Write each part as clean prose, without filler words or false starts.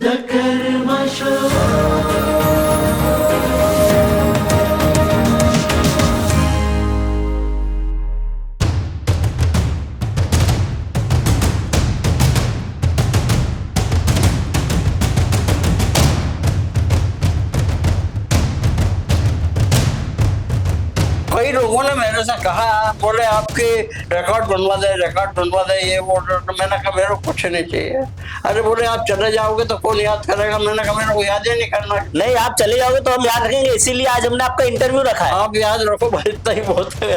कई लोगों ने मेरे से कहा, बोले आपके रिकॉर्ड बनवा दे ये वो। तो मैंने कहा मेरे को कुछ नहीं चाहिए। अरे बोले आप चले जाओगे तो कौन याद करेगा। मैंने कहा मेरे को याद ही नहीं करना। नहीं, आप चले जाओगे तो हम याद रखेंगे, इसीलिए आज हमने आपका इंटरव्यू रखा है। आप याद रखो भाई, इतना ही बहुत है।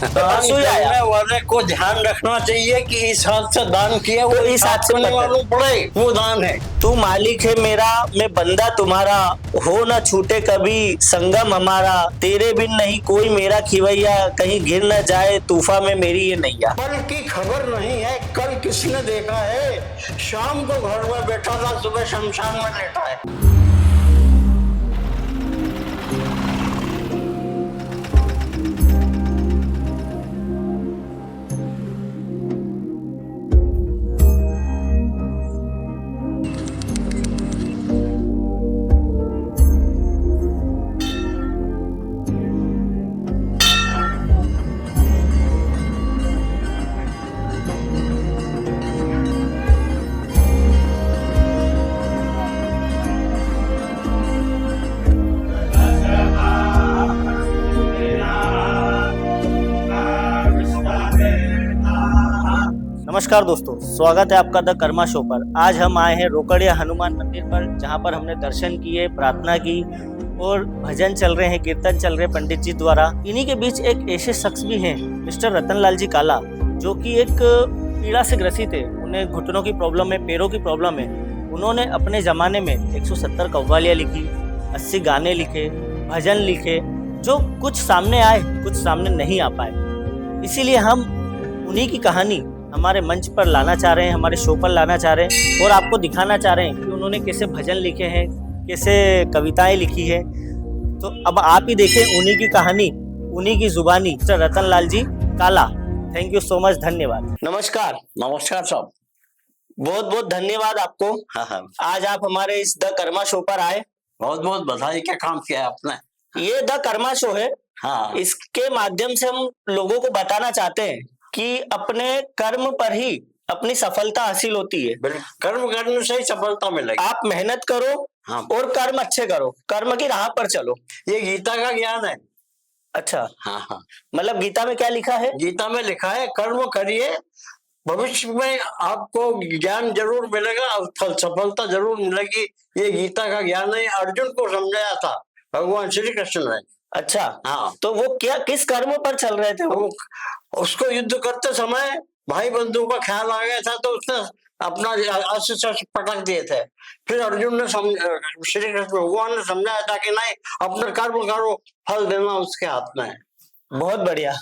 दान करने वाले को ध्यान रखना चाहिए कि इस हाथ से दान किया, वो इस हाथ से मालूम पड़े वो दान है। तू मालिक है मेरा, मैं बंदा तुम्हारा, हो न छूटे कभी संगम हमारा, तेरे बिन नहीं कोई मेरा खिवैया, कहीं गिर न जाए तूफा में मेरी ये नैया। कल की खबर नहीं है, कल किसने देखा है। शाम को घर में बैठा था, सुबह शमशान में लेटा है। नमस्कार दोस्तों, स्वागत है आपका द कर्मा शो पर। आज हम आए हैं रोकड़िया हनुमान मंदिर पर, जहां पर हमने दर्शन किए, प्रार्थना की और भजन चल रहे हैं, कीर्तन चल रहे हैं पंडित जी द्वारा। इन्हीं के बीच एक ऐसे शख्स भी हैं, मिस्टर रतनलाल जी काला, जो कि एक पीड़ा से ग्रसित है। उन्हें घुटनों की प्रॉब्लम है, पैरों की प्रॉब्लम है। उन्होंने अपने ज़माने में 170 कव्वालियाँ लिखी, 80 गाने लिखे, भजन लिखे, जो कुछ सामने आए, कुछ सामने नहीं आ पाए। इसीलिए हम उन्हीं की कहानी हमारे मंच पर लाना चाह रहे हैं, हमारे शो पर लाना चाह रहे हैं और आपको दिखाना चाह रहे हैं कि उन्होंने कैसे भजन लिखे हैं, कैसे कविताएं लिखी है। तो अब आप ही देखें उन्हीं की कहानी, उन्हीं की जुबानी, मिस्टर रतनलाल जी काला। थैंक यू सो मच, धन्यवाद। नमस्कार। नमस्कार साहब। बहुत बहुत धन्यवाद आपको। हाँ। आज आप हमारे इस द कर्मा शो पर आए। बहुत बहुत बधाई। क्या काम किया है आपने। ये द कर्मा शो है। हाँ। इसके माध्यम से हम लोगों को बताना चाहते हैं कि अपने कर्म पर ही अपनी सफलता हासिल होती है। कर्म करने से ही सफलता मिलेगी। आप मेहनत करो। हाँ। और कर्म अच्छे करो, कर्म की राह पर चलो। ये गीता का ज्ञान है। अच्छा। हाँ। मतलब गीता में क्या लिखा है? गीता में लिखा है कर्म करिए, भविष्य में आपको ज्ञान जरूर मिलेगा, सफलता जरूर मिलेगी। ये गीता का ज्ञान है। अर्जुन को समझाया था भगवान श्री कृष्ण ने। अच्छा। हाँ। तो वो क्या, किस कर्म पर चल रहे थे वो? उसको युद्ध करते समय भाई बंधु का ख्याल आ गया था, तो उसने अपना अस्त्र पटक दिए थे। फिर अर्जुन ने श्री कृष्ण भगवान ने समझाया था कि नहीं, अपना कर्म करो, फल देना उसके हाथ में है। बहुत बढ़िया।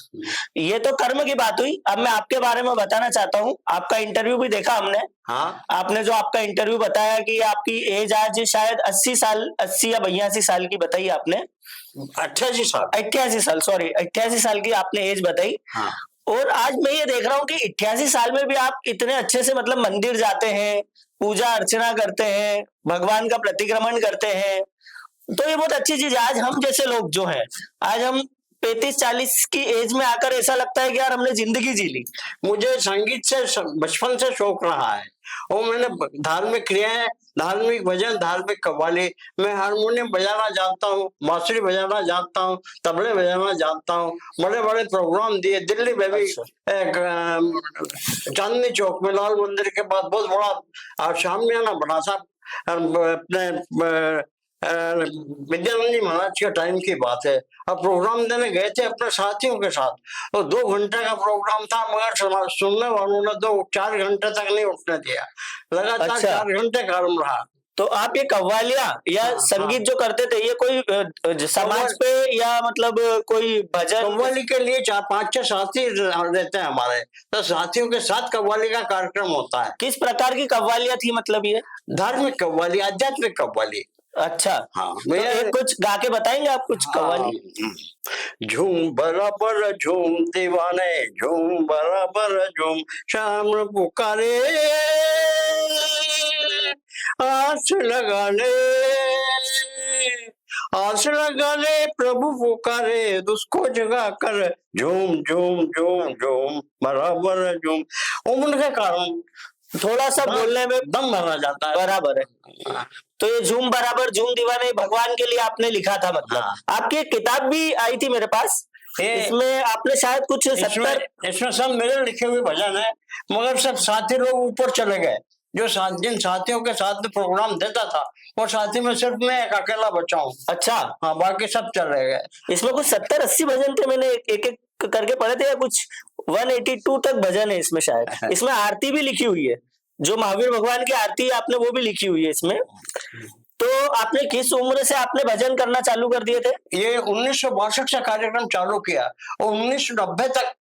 ये तो कर्म की बात हुई। अब मैं आपके बारे में बताना चाहता हूँ। आपका इंटरव्यू भी देखा हमने। हाँ। आपने जो आपका इंटरव्यू बताया कि आपकी एज आज शायद 80 साल, 80 या 82 साल की बताई आपने। 88 साल। 88 साल, सॉरी, 88 साल की आपने एज बताई। हाँ। और आज मैं ये देख रहा हूँ कि 88 साल में भी आप इतने अच्छे से मतलब मंदिर जाते हैं, पूजा अर्चना करते हैं, भगवान का प्रतिक्रमण करते हैं। तो ये बहुत अच्छी चीज है। आज हम जैसे लोग जो हैं, आज हम 35-40 की एज में आकर ऐसा लगता है कि यार हमने जिंदगी जी ली। मुझे संगीत से बचपन से शौक रहा है और मैंने धार्मिक क्रियाएं, धार्मिक भजन, धार्मिक कव्वाली, मैं हारमोनियम बजाना जानता हूँ, बांसुरी बजाना जानता हूँ, तबले बजाना जानता हूँ। बड़े बड़े प्रोग्राम दिए दिल्ली में भी। चांदनी चौक में लाल मंदिर के पास बहुत बड़ा शामियाना बना था। अपने विद्यानंद जी महाराज के टाइम की बात है। अब प्रोग्राम देने गए थे अपने साथियों के साथ, तो 2 घंटे का प्रोग्राम था, मगर सुनने वालों ने 4 घंटे तक नहीं उठने दिया। लगातार। अच्छा। 4 घंटे गर्म रहा। तो आप ये कव्वालियां या संगीत जो करते थे, ये कोई समाज पे या मतलब कोई भजन? कव्वाली के लिए 4-5-6 साथी रहते हैं हमारे, तो साथियों के साथ कव्वाली का कार्यक्रम होता है। किस प्रकार की कव्वालियां थी मतलब ये? धार्मिक कव्वाली, आध्यात्मिक कव्वाली। अच्छा। हाँ। तो एक कुछ गा के बताएंगे आप कुछ कव्वाली? झूम बराबर झूम दीवाने, झूम बराबर झूम, शाम पुकारे आस लगा ले, आस लगा ले, प्रभु पुकारे, उसको जगा कर झूम झूम झूम झूम बराबर झूम। उम्र के कारण थोड़ा सा बोलने में दम भरा जाता है। बराबर है। तो ये झूम बराबर झूम दीवाने भगवान के लिए आपने लिखा था, मतलब हाँ। आपकी एक किताब भी आई थी मेरे पास, ये इसमें आपने शायद कुछ 70 इसमें सब मेरे लिखे हुए भजन है, मगर सब साथी लोग ऊपर चले गए। जो जिन साथियों के साथ में प्रोग्राम देता था, वो साथी में सिर्फ मैं एक अकेला बचा हूँ। अच्छा, हाँ, बाकी सब चले गए। इसमें कुछ 70-80 भजन थे, मैंने एक एक करके पढ़े थे, या कुछ 182 तक भजन है इसमें शायद। इसमें आरती भी लिखी हुई है, जो महावीर भगवान की आरती है आपने वो भी लिखी हुई है इसमें। तो आपने किस उम्र से आपने भजन करना चालू कर दिए थे? ये 1962 से कार्यक्रम चालू किया और 1990 तक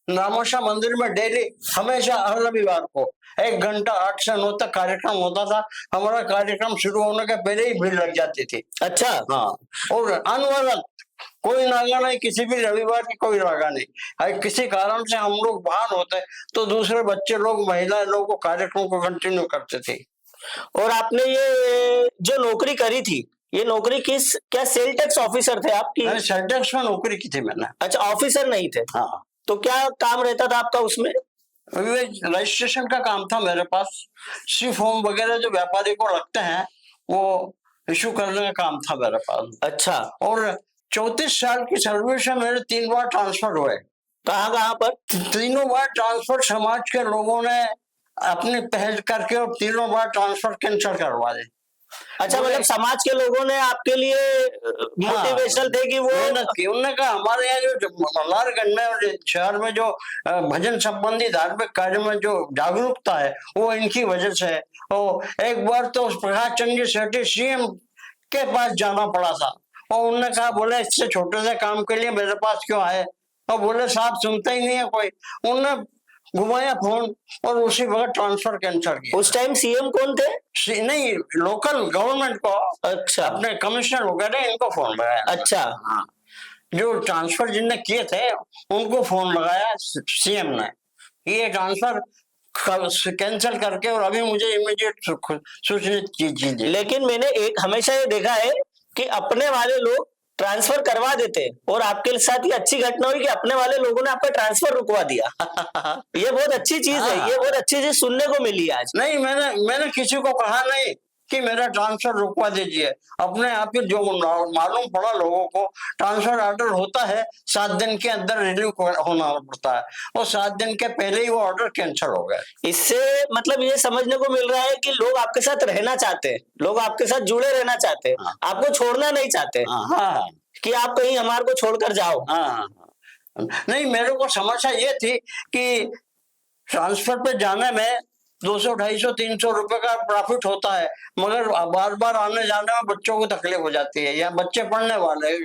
रामोशा मंदिर में डेली हमेशा हर रविवार को 1 घंटा 8 से 9 तक कार्यक्रम होता था। हमारा कार्यक्रम शुरू होने के पहले ही भीड़ लग जाती थी। अच्छा। हाँ, और अनवरत कोई नागा नहीं, किसी भी रविवार की कोई नागा नहीं। अगर किसी कारण से हम लोग बाहर होते तो दूसरे बच्चे लोग, महिला लोग को कार्यक्रम को कंटिन्यू करते थे। और आपने ये जो नौकरी करी थी, ये नौकरी क्या सेल टैक्स ऑफिसर थे आपकी? सेल टैक्स में नौकरी की थी मैंने। अच्छा, ऑफिसर नहीं थे। हाँ। तो क्या काम रहता था आपका उसमें? रजिस्ट्रेशन का काम था मेरे पास। सी फॉर्म वगैरह जो व्यापारी को लगते हैं वो इशू करने का काम था मेरे पास। अच्छा। और 34 साल की सर्विस में मेरे 3 बार ट्रांसफर हुए। कहाँ कहाँ पर? तीनों बार ट्रांसफर समाज के लोगों ने अपनी पहल करके और तीनों बार ट्रांसफर कैंसिल करवा दे। अच्छा, मतलब समाज के लोगों ने आपके लिए मोटिवेशनल थे कि वो उन्होंने कहा हमारे यहाँ जो मल्हारगंज में और शहर में जो भजन संबंधी धार्मिक कार्य में जो जागरूकता है वो इनकी वजह से है। और एक बार तो प्रकाश चंद्र जी सेठी सीएम के पास जाना पड़ा था और उन्होंने कहा, बोले इससे छोटे से काम के लिए मेरे पास क्यों आए? और बोले साहब सुनते ही नहीं है कोई। उन्होंने घुमाया फोन और उसी वक्त ट्रांसफर कैंसिल किया। उस टाइम सीएम कौन थे? नहीं, लोकल गवर्नमेंट को। अच्छा। अपने कमिश्नर वगैरह इनको फोन लगाया। अच्छा। हाँ, जो ट्रांसफर जिनने किए थे उनको फोन लगाया सीएम ने, ये ट्रांसफर कैंसिल करके और अभी मुझे इमीडिएट सूचित कीजिए। लेकिन मैंने एक हमेशा ये देखा है कि अपने वाले लोग ट्रांसफर करवा देते, और आपके साथ ये अच्छी घटना हुई कि अपने वाले लोगों ने आपका ट्रांसफर रुकवा दिया। ये बहुत अच्छी चीज है। ये बहुत अच्छी चीज सुनने को मिली आज। नहीं, मैंने किसी को कहा नहीं कि मेरा ट्रांसफर रुकवा दीजिए। अपने आप ही जो मालूम पड़ा लोगों को, ट्रांसफर ऑर्डर होता है 7 दिन के अंदर रिलीव होना पड़ता है, और 7 दिन के पहले ही वो ऑर्डर कैंसिल हो गया। इससे मतलब ये समझने को मिल रहा है कि लोग आपके साथ रहना चाहते हैं, लोग आपके साथ जुड़े रहना चाहते हैं। हाँ। आपको छोड़ना नहीं चाहते। हाँ। कि आप कहीं हमारे को छोड़कर जाओ। हाँ। नहीं, मेरे को समस्या ये थी कि ट्रांसफर पे जाने में 200, 250, 300 रुपए का प्रॉफिट होता है, मगर बार बार आने जाने में बच्चों को तकलीफ हो जाती है, या बच्चे पढ़ने वाले,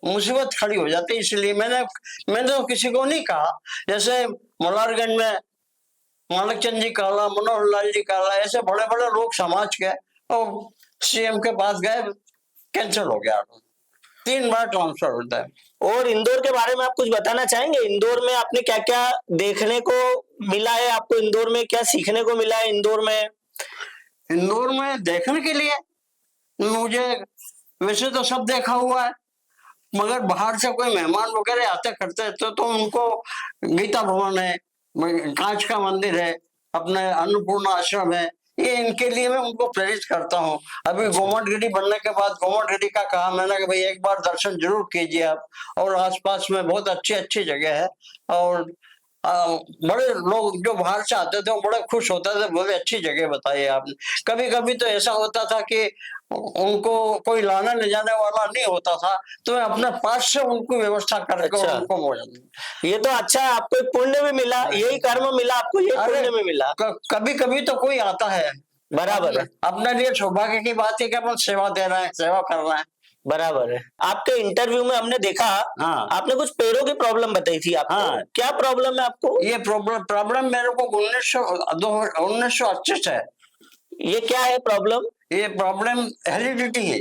मुसीबत खड़ी हो जाती है। इसलिए मैंने तो किसी को नहीं कहा। जैसे मल्हारगंज में माणक चंद जी काला, मनोहर लाल जी काला, ऐसे बड़े बड़े लोग समाज के, और सीएम के पास गए, कैंसिल हो गया। 3 बार ट्रांसफर होता है। और इंदौर के बारे में आप कुछ बताना चाहेंगे? इंदौर में आपने क्या क्या देखने को मिला है? आपको इंदौर में क्या सीखने को मिला है? इंदौर में देखने के लिए मुझे वैसे तो सब देखा हुआ है, मगर बाहर से कोई मेहमान वगैरह आते करते तो उनको गीता भवन है, कांच का मंदिर है, अपने अन्नपूर्णा आश्रम है, ये इनके लिए मैं उनको प्रेरित करता हूँ। अभी गोमटगिरी बनने के बाद गोमटगिरी का कहा मैंने कि भाई एक बार दर्शन जरूर कीजिए आप, और आसपास में बहुत अच्छी अच्छी जगह है, और बड़े लोग जो बाहर से आते थे वो बड़े खुश होते थे, बोले अच्छी जगह बताइए आपने। कभी कभी तो ऐसा होता था कि उनको कोई लाने ले जाने वाला नहीं होता था, तो मैं अपने पास से उनको व्यवस्था करके अच्छा। उनको ये तो अच्छा है, आपको एक पुण्य भी मिला, यही कर्म मिला आपको, ये पुण्य भी मिला। कभी कभी तो कोई आता है, बराबर है। अपने लिए सौभाग्य की बात है कि अपन सेवा दे रहे हैं, सेवा कर रहे हैं। बराबर है। आपके इंटरव्यू में हमने देखा, हाँ, आपने कुछ पैरों की प्रॉब्लम बताई थी आपको। हाँ, क्या प्रॉब्लम है आपको? ये प्रॉब्लम मेरे को 1928 है। ये क्या है प्रॉब्लम? ये प्रॉब्लम हेरिडिटी है।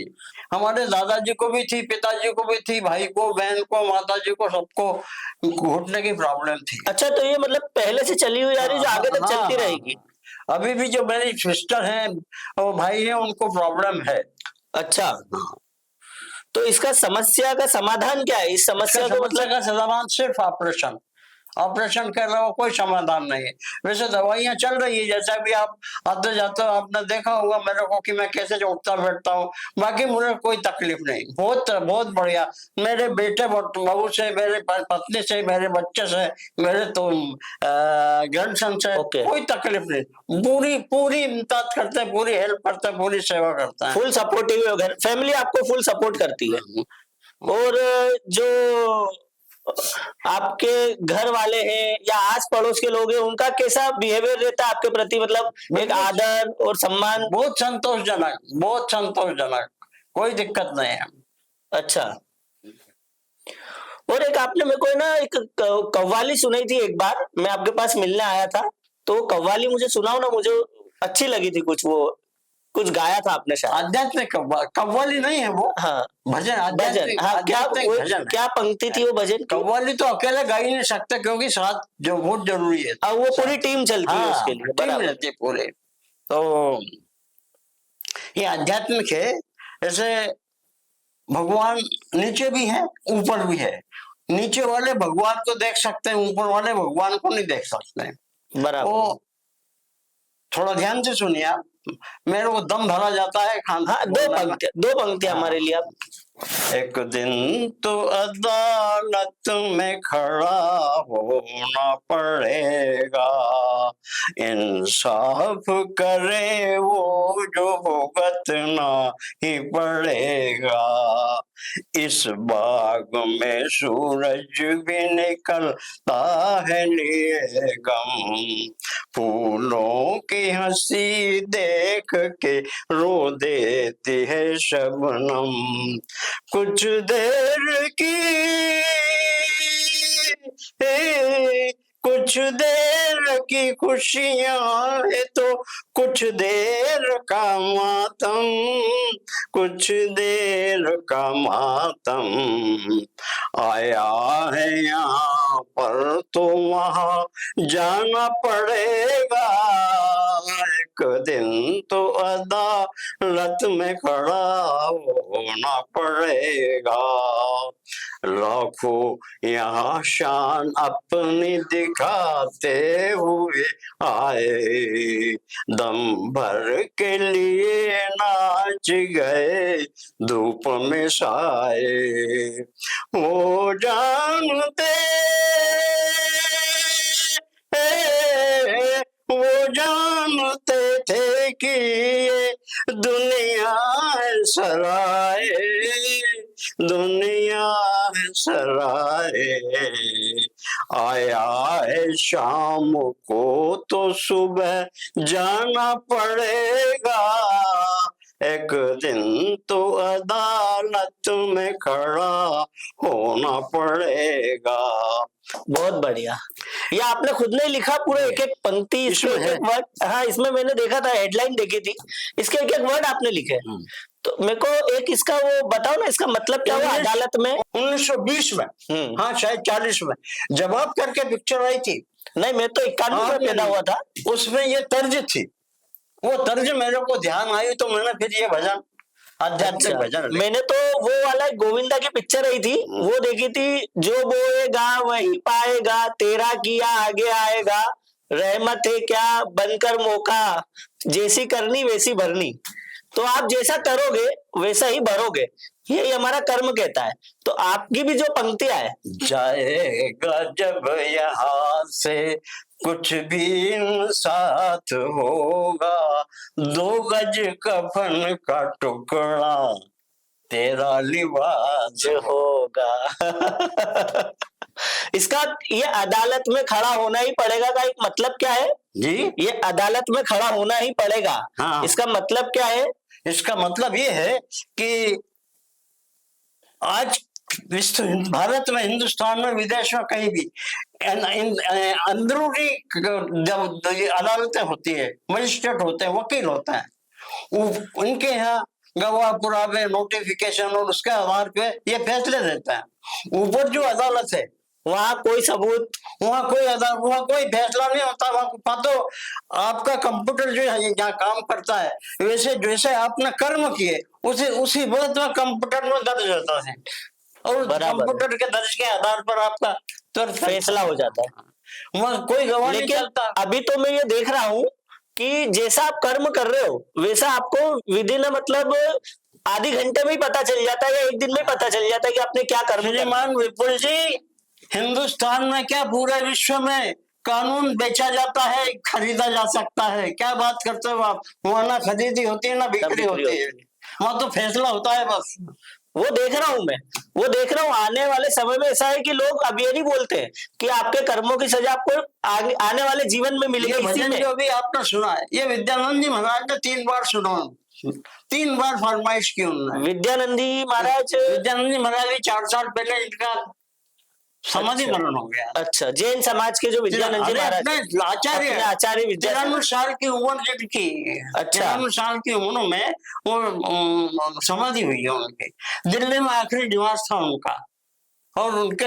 हमारे दादाजी को भी थी, पिताजी को भी थी, भाई को, बहन को, माताजी को, सबको घुटने की प्रॉब्लम थी। अच्छा, तो ये मतलब पहले से चली हुई आ रही, जो आगे तक चलती रहेगी? अभी भी जो मेरी सिस्टर हैं वो भाई हैं, उनको प्रॉब्लम है। अच्छा, तो इसका समस्या का समाधान क्या है? इस इसका समस्या को समस्या मतलब का समाधान सिर्फ ऑपरेशन, ऑपरेशन के अलावा कोई समाधान नहीं है। वैसे दवाइयां चल रही है, जैसा भी आप आते जाते हो आपने देखा होगा मेरे को कि मैं कैसे उठता बैठता हूँ, बाकी मुझे कोई तकलीफ नहीं, बहुत बहुत बढ़िया। मेरे बेटे बहू से, मेरे पत्नी से, मेरे बच्चे से, मेरे तो ग्रैंडसन से ओके। कोई तकलीफ नहीं। पूरी पूरी इमदाद करते हैं, पूरी हेल्प करते हैं, पूरी सेवा करते हैं। फुल सपोर्टिव है, फैमिली आपको फुल सपोर्ट करती है। और जो आपके घर वाले हैं या आस पड़ोस के लोग हैं, उनका कैसा बिहेवियर रहता है आपके प्रति, मतलब एक आदर और सम्मान? बहुत संतोषजनक, बहुत संतोषजनक, कोई दिक्कत नहीं है। अच्छा, और एक आपने मेरे को ना एक कव्वाली सुनाई थी एक बार, मैं आपके पास मिलने आया था, तो कव्वाली मुझे सुनाओ ना, मुझे अच्छी लगी थी कुछ, वो कुछ गाया था आपने शायद। आध्यात्मिक कव्वाली नहीं है वो, हाँ, भजन, भजन। आध्यात्मिक, हाँ, क्या आध्यात्मिक भजन है। क्या पंक्ति थी वो भजन की? कव्वाली तो अकेले गा ही नहीं सकते, क्योंकि साथ जो बहुत जरूरी है। वो पूरी टीम चलती है हाँ, उसके लिए, टीम बराबर। रहती है पूरे। तो ये आध्यात्मिक है। जैसे भगवान नीचे भी है, ऊपर भी है। नीचे वाले भगवान को देख सकते हैं, ऊपर वाले भगवान को नहीं देख सकते। बराबर। तो थोड़ा ध्यान से सुनिए आप, मेरे को दम भरा जाता है खाना। हाँ, दो पंक्तियां हमारे लिए आप। एक दिन तो अदालत में खड़ा होना पड़ेगा, इंसाफ करे वो जो भुगतना ही पड़ेगा। इस बाग में सूरज भी निकलता है लिए गम, फूलों की हंसी देख के रो देती है शबनम। कुछ देर की कुछ देर की खुशियां है तो कुछ देर का मातम, कुछ देर का मातम। आया है यहाँ पर तो वहां जाना पड़ेगा, एक दिन तो अदालत में खड़ा होना पड़ेगा। लाखों यहाँ शान अपनी दिखाते हुए आए, दम भर के लिए नाच गए धूप में साए। वो जानते वो जानते थे कि ये दुनिया है सराय, दुनिया है सराय। आया है शाम को तो सुबह जाना पड़ेगा, एक दिन तो अदालत में खड़ा होना पड़ेगा। बहुत बढ़िया। ये आपने खुद ने लिखा पूरा, एक एक पंक्ति, इसमें एक एक वर्ड। हाँ, इसमें मैंने देखा था, हेडलाइन देखी थी, इसके एक एक वर्ड आपने लिखे। तो मेरे को एक इसका वो बताओ ना, इसका मतलब क्या हुआ अदालत में? 1920 में, हाँ शायद 40 में जवाब करके पिक्चर आई थी। नहीं, मैं तो 91 में पैदा हुआ था। उसमें ये तर्ज थी, वो तर्ज मेरे को ध्यान आई, तो मैंने फिर ये भजन, आध्यात्मिक भजन। मैंने तो वो वाला गोविंदा की पिक्चर आई थी, वो देखी थी, जो बोएगा वही पाएगा, तेरा किया आगे आएगा, रहमत है क्या बनकर मौका, जैसी करनी वैसी भरनी। तो आप जैसा करोगे वैसा ही भरोगे, यही हमारा कर्म कहता है। तो आपकी भी जो पंक्तियां है, जाएगा जब यहाँ से कुछ भी साथ होगा, 2 गज कफन का टुकड़ा तेरा लिबास होगा। इसका ये अदालत में खड़ा होना ही पड़ेगा का एक मतलब क्या है जी? ये अदालत में खड़ा होना ही पड़ेगा, हाँ। इसका मतलब क्या है? इसका मतलब ये है कि आज भारत में, हिंदुस्तान में, विदेश में, कहीं भी अंदरूनी जब अदालतें होती है, मजिस्ट्रेट होते हैं, वकील होते हैं, उनके यहाँ गवाह पुरावे, नोटिफिकेशन और उसके आधार पे ये फैसले देते हैं। ऊपर जो अदालत है वहाँ कोई सबूत, वहाँ कोई वहाँ कोई फैसला नहीं होता। वहाँ तो आपका कंप्यूटर जो है जहाँ काम करता है, वैसे जैसे आपने कर्म किए उसी वक्त में कंप्यूटर में दर्ज होता है, और बराबर। कंप्यूटर के दर्ज के आधार पर आपका तुरंत फैसला हो जाता है। वहाँ कोई गवाह नहीं लेकिन चलता। अभी तो मैं ये देख रहा हूँ कि जैसा आप कर्म कर रहे हो वैसा आपको विद इन मतलब आधे घंटे में ही पता चल जाता है या एक दिन में पता चल जाता है कि आपने क्या कर्म करा। श्रीमान विपुल जी, हिंदुस्तान में क्या पूरे विश्व में कानून बेचा जाता है, खरीदा जा सकता है? क्या बात करते हो आप? वहाँ ना खरीदी होती है ना बिक्री होती है, वहाँ तो फैसला होता है बस। वो देख रहा हूँ मैं, वो देख रहा हूँ आने वाले समय में ऐसा है कि लोग अब ये नहीं बोलते हैं कि आपके कर्मों की सजा आपको आने वाले जीवन में मिलेगी। ये इसी भजन में जो भी आपने सुना है, ये विद्यानंद जी महाराज ने 3 बार सुना, 3 बार फरमाइश की उन्होंने। विद्यानंदी महाराज, विद्यानंद जी महाराज भी 4 साल पहले इनका समाधि मरण हो गया। अच्छा, जैन समाज के जो विद्यानंद जी महाराज, अपने आचार्य, अपने आचार्य 93 साल की उम्र जिनकी, अच्छा। 93 साल की उम्र में वो समाधि हुई है उनकी। दिल्ली में आखिरी निवास था उनका, और उनके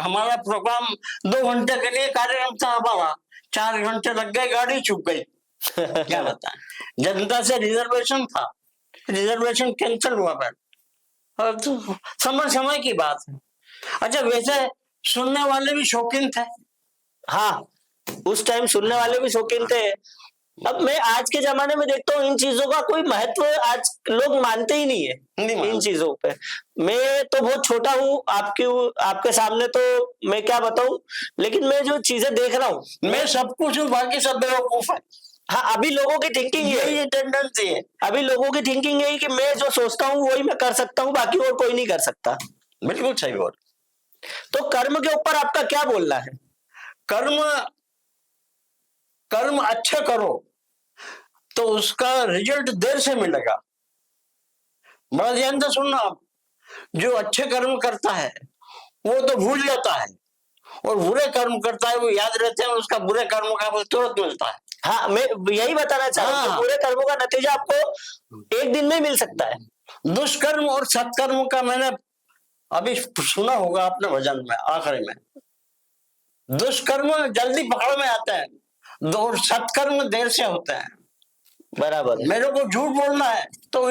हमारा प्रोग्राम 2 घंटे के लिए कार्यक्रम था हमारा, 4 घंटे लग गए, गाड़ी चूक गई। क्या बताएं, जनता से रिजर्वेशन था, रिजर्वेशन कैंसिल हुआ फिर, और तो समय की बात है। अच्छा, वैसे सुनने वाले भी शौकीन थे। हाँ, उस टाइम सुनने वाले भी शौकीन थे। अब मैं आज के जमाने में देखता हूँ इन चीजों का कोई महत्व आज लोग मानते ही नहीं है इन चीजों पे। मैं तो बहुत छोटा हूँ आपके सामने, तो मैं क्या बताऊं, लेकिन मैं जो चीजें देख रहा हूँ, मैं सब कुछ हूँ, बाकी सब बेवकूफ है। हाँ, अभी लोगों की थिंकिंग ये टेंडेंसी है। अभी लोगों की थिंकिंग यही कि मैं जो सोचता हूँ वही मैं कर सकता हूँ, बाकी और कोई नहीं कर सकता। बिल्कुल सही बोल। तो कर्म के ऊपर आपका क्या बोलना है? कर्म अच्छा करो तो उसका रिजल्ट देर से मिलेगा। बड़ा ध्यान से सुनना आप, जो अच्छे कर्म करता है वो तो भूल जाता है, और बुरे कर्म करता है वो याद रहते हैं, उसका बुरे कर्म का फल तुरंत मिलता है। हाँ, मैं यही बताना चाह रहा हूँ, बुरे कर्मों का नतीजा आपको एक दिन में मिल सकता है। दुष्कर्म और सत्कर्म का मैंने अभी सुना होगा आपने भजन में आखिरी में, दुष्कर्म जल्दी पकड़ में आते हैं, सत्कर्म देर से होते हैं। बराबर। मेरे को झूठ बोलना है तो,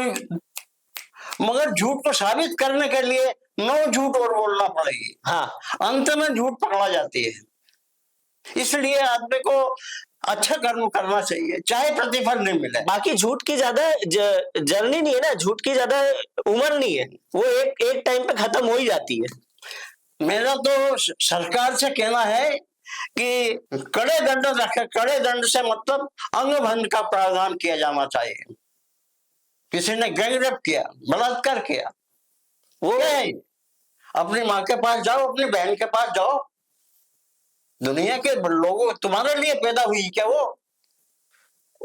मगर झूठ को साबित करने के लिए 9 झूठ और बोलना पड़ेगी। हाँ, अंत में झूठ पकड़ा जाती है। इसलिए आदमी को अच्छा कर्म करना चाहिए, चाहे प्रतिफल नहीं मिले। बाकी झूठ की ज्यादा जर्नी नहीं है ना, झूठ की ज्यादा उम्र नहीं है, वो एक टाइम पे खत्म हो ही जाती है। मेरा तो सरकार से कहना है कि कड़े दंड रखे, कड़े दंड से मतलब अंगभंग का प्रावधान किया जाना चाहिए। किसी ने गैंग रेप किया, बलात्कार किया, वो अपनी माँ के पास जाओ, अपनी बहन के पास जाओ, दुनिया के लोगों तुम्हारे लिए पैदा हुई क्या? वो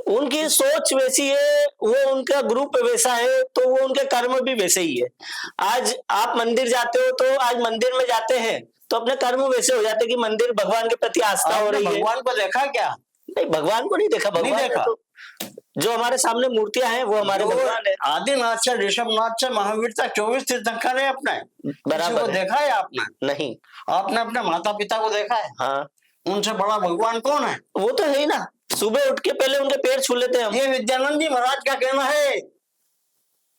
उनकी सोच वैसी है, वो उनका ग्रुप वैसा है, तो वो उनके कर्म भी वैसे ही है। आज आप मंदिर जाते हो तो आज मंदिर में जाते हैं तो अपने कर्म वैसे हो जाते हैं कि मंदिर भगवान के प्रति आस्था हो रही है। भगवान को देखा क्या? नहीं, भगवान को नहीं देखा। भगवान नहीं देखा। तो जो हमारे सामने मूर्तियां हैं वो हमारे भगवान है। आदिनाथ से ऋषभनाथ से महावीर तक 24 तीर्थंकर है अपने। बराबर को देखा है आपने? नहीं। आपने अपने माता पिता को देखा है? हाँ, उनसे बड़ा भगवान कौन है? वो तो है ही ना, सुबह उठ के पहले उनके पैर छू लेते हैं हम। ये विद्यानंद जी महाराज का कहना है,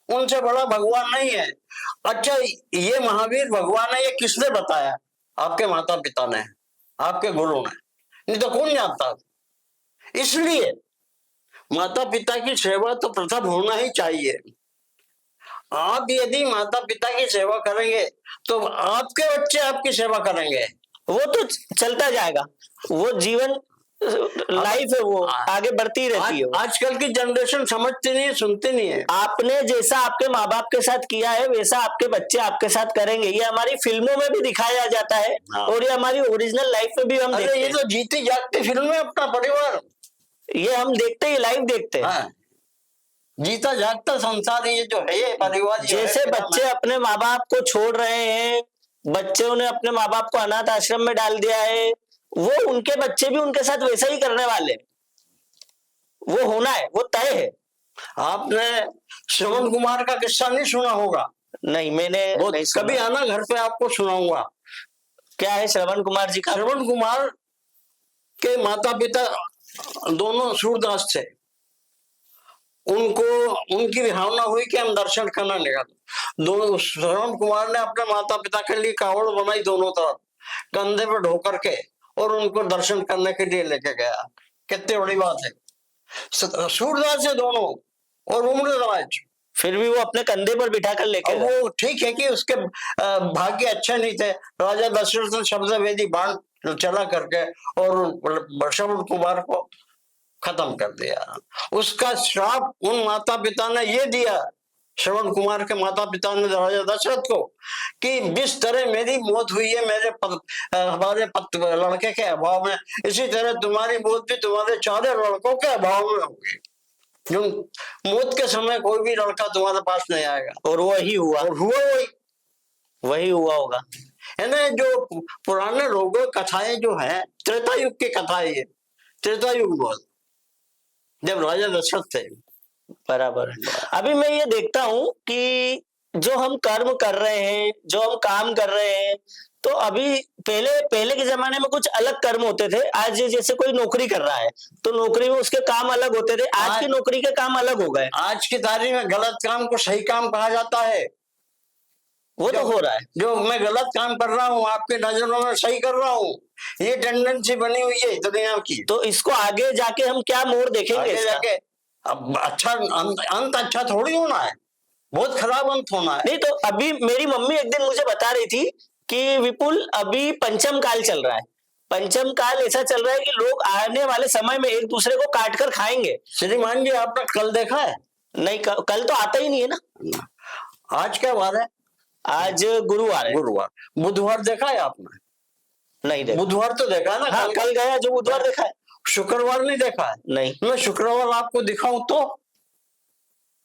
उनसे बड़ा भगवान नहीं है। अच्छा, ये महावीर भगवान है, ये किसने बताया? आपके माता पिता ने, आपके गुरु ने, नहीं तो कौन जानता? इसलिए माता पिता की सेवा तो प्रथम होना ही चाहिए। आप यदि माता पिता की सेवा करेंगे तो आपके बच्चे आपकी सेवा करेंगे, वो तो चलता जाएगा, वो जीवन लाइफ है, वो आगे बढ़ती रहती है। आजकल की जनरेशन समझती नहीं है, सुनती नहीं है। आपने जैसा आपके माँ बाप के साथ किया है वैसा आपके बच्चे आपके साथ करेंगे, ये हमारी फिल्मों में भी दिखाया जाता है। हाँ। और ये हमारी ओरिजिनल लाइफ में भी हम देखते हैं। ये तो जीती जागती फिल्म है, अपना परिवार, ये हम देखते ही लाइव देखते हैं। हाँ। जीता जागता संसार ये जो है, ये परिवार जैसे बच्चे अपने माँ बाप को छोड़ रहे हैं, बच्चों ने अपने माँ बाप को अनाथ आश्रम में डाल दिया है, वो उनके बच्चे भी उनके साथ वैसा ही करने वाले, वो होना है, वो तय है। आपने श्रवण कुमार का किस्सा नहीं सुना होगा? नहीं, मैंने कभी आना घर पे, आपको सुनाऊंगा। क्या है श्रवण कुमार जी का? श्रवण कुमार के माता पिता दोनों सूरदास थे। उनको उनकी भावना हुई कि हम दर्शन करना निकल। दोनों श्रवण कुमार ने अपने माता पिता के लिए कावड़ बनाई दोनों तरफ, कंधे पर ढो करके, और उनको दर्शन करने के लिए लेके गया। कितनी बड़ी बात है। सूरदास से दोनों और उम्र दराज, फिर भी वो अपने कंधे पर बिठा कर लेके और वो ठीक है कि उसके भाग्य अच्छे नहीं थे। राजा दशरथ ने शब्द वेदी बाण चला करके और श्रवण कुमार को खत्म कर दिया। उसका श्राप उन माता पिता ने ये दिया, श्रवण कुमार के माता पिता ने राजा दशरथ को, कि जिस तरह मेरी मौत हुई है हमारे लड़के के अभाव में, इसी तरह तुम्हारी मौत भी तुम्हारे 4 लड़कों के अभाव में होगी। जो मौत के समय कोई भी लड़का तुम्हारे पास नहीं आएगा। और वही हुआ, और हुआ वही हुआ होगा। है ना। जो पुराने लोगों कथाएं जो है, त्रेता युग की कथाएं है, त्रेता युग बोल, जब राजा दशरथ थे। बराबर। अभी मैं ये देखता हूँ कि जो हम कर्म कर रहे हैं, जो हम काम कर रहे हैं, तो अभी पहले के जमाने में कुछ अलग कर्म होते थे। आज जैसे कोई नौकरी कर रहा है तो नौकरी में उसके काम अलग होते थे, आज की नौकरी के काम अलग हो गए। आज की तारीख में गलत काम को सही काम कहा जाता है। वो तो हो रहा है। जो मैं गलत काम कर रहा हूँ आपके नजरों में सही कर रहा हूँ, ये टेंडेंसी बनी हुई है दुनिया की। तो इसको आगे जाके हम क्या मोड़ देखेंगे आगे इसका? जाके अब अच्छा अंत अच्छा थोड़ी होना है, बहुत खराब अंत होना है। नहीं तो अभी मेरी मम्मी एक दिन मुझे बता रही थी कि विपुल अभी पंचम काल चल रहा है। पंचम काल ऐसा चल रहा है कि लोग आने वाले समय में एक दूसरे को काट कर खाएंगे। श्रीमान जी आपने कल देखा है? नहीं, कल तो आता ही नहीं है ना। आज क्या वार है? आज गुरुवार है। गुरुवार। बुधवार देखा है आपने? नहीं देखा। बुधवार तो देखा है ना। हाँ, कल गया जो बुधवार देखा है। शुक्रवार नहीं देखा है? नहीं। मैं शुक्रवार आपको दिखाऊं तो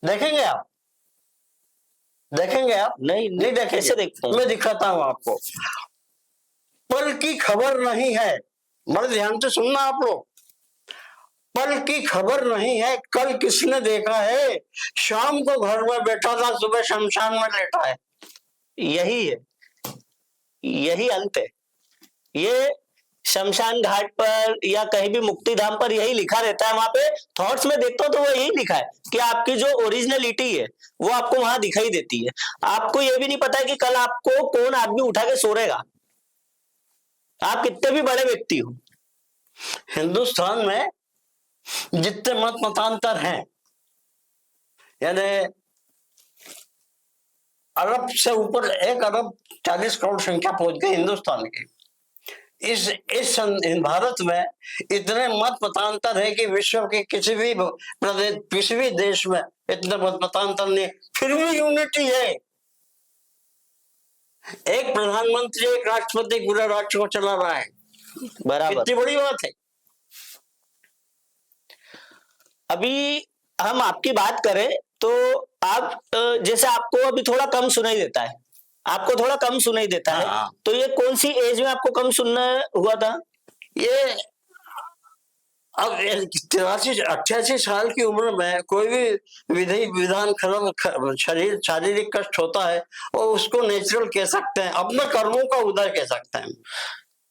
देखेंगे आप? देखेंगे आप? नहीं देखेंगे। कैसे देखते हैं? मैं दिखाता हूं आपको। पल की खबर नहीं है, बड़े ध्यान से सुनना आप लोग। पल की खबर नहीं है, कल किसने देखा है, शाम को घर में बैठा था, सुबह शमशान में लेटा है। यही है, यही अंत है। ये शमशान घाट पर या कहीं भी मुक्ति धाम पर यही लिखा रहता है। वहां पे थॉट्स में देखता हूँ तो वो यही लिखा है कि आपकी जो ओरिजिनलिटी है वो आपको वहां दिखाई देती है। आपको ये भी नहीं पता है कि कल आपको कौन आदमी उठा के सोरेगा, आप कितने भी बड़े व्यक्ति हो। हिंदुस्तान में जितने मत मतांतर हैं, यानी अरब से ऊपर 1 अरब 40 करोड़ संख्या पहुंच गई हिंदुस्तान की। इस भारत में इतने मत मतांतर है कि विश्व के किसी भी प्रदेश, किसी भी देश में इतने मत मतांतर नहीं, फिर भी यूनिटी है। एक प्रधानमंत्री, एक राष्ट्रपति पूरे राष्ट्र को चला रहा है। बराबर। कितनी बड़ी बात है। अभी हम आपकी बात करें तो आप जैसे आपको अभी थोड़ा कम सुनाई देता है, आपको थोड़ा कम सुनाई देता है। हाँ। तो ये कौन सी एज में आपको कम सुनना हुआ था? ये अब 83-88 साल की उम्र में कोई भी विधान खत्म शारीरिक कष्ट होता है और उसको नेचुरल कह सकते हैं, अपने कर्मों का उदय कह सकते हैं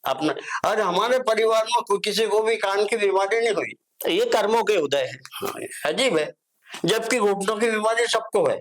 अपने। और हमारे परिवार में किसी को भी कान की बीमारी नहीं हुई। ये कर्मों के उदय है। हाँ, अजीब है। जबकि घुटनों की बीमारी सबको है।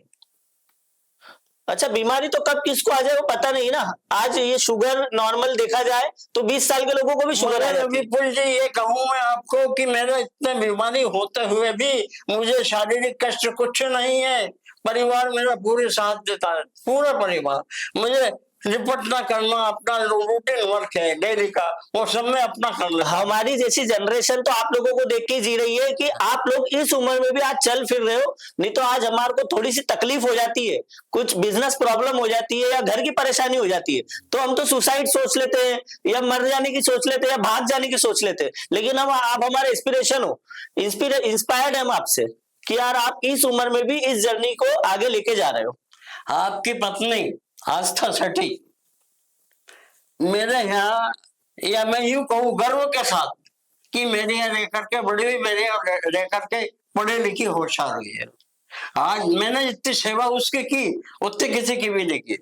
अच्छा, बीमारी तो कब किसको आ जाए वो पता नहीं ना। आज ये शुगर नॉर्मल देखा जाए तो 20 साल के लोगों को भी शुगर आ जाती है। विपुल जी ये कहूँ मैं आपको कि मेरे इतने बीमारी होते हुए भी मुझे शारीरिक कष्ट कुछ नहीं है। परिवार मेरा पूरे साथ देता है, पूरा परिवार। मुझे निपटना करना अपना रूटीन वर्क है डेली का, वो सब में अपना कर ले। हमारी जैसी जनरेशन तो आप लोगों को देख के जी रही है कि आप लोग इस उम्र में भी आज चल फिर रहे हो। नहीं तो आज हमारे को थोड़ी सी तकलीफ हो जाती है, कुछ बिजनेस प्रॉब्लम हो जाती है या घर की परेशानी हो जाती है तो हम तो सुसाइड सोच लेते हैं या मर जाने की सोच लेते हैं या भाग जाने की सोच लेते हैं। लेकिन हम आप हमारे इंस्पिरेशन हो, इंस्पायर्ड हम आपसे कि यार आप इस उम्र में भी इस जर्नी को आगे लेके जा रहे हो। आपकी पत्नी आस्था सेठी मेरे यहाँ, या मैं यूं कहूँ गर्व के साथ कि मेरे यहाँ रह करके बड़ी हुई, मेरे यहाँ रह करके पढ़े लिखी होशियार हुई है। आज मैंने जितनी सेवा उसकी की उतनी किसी की भी नहीं की।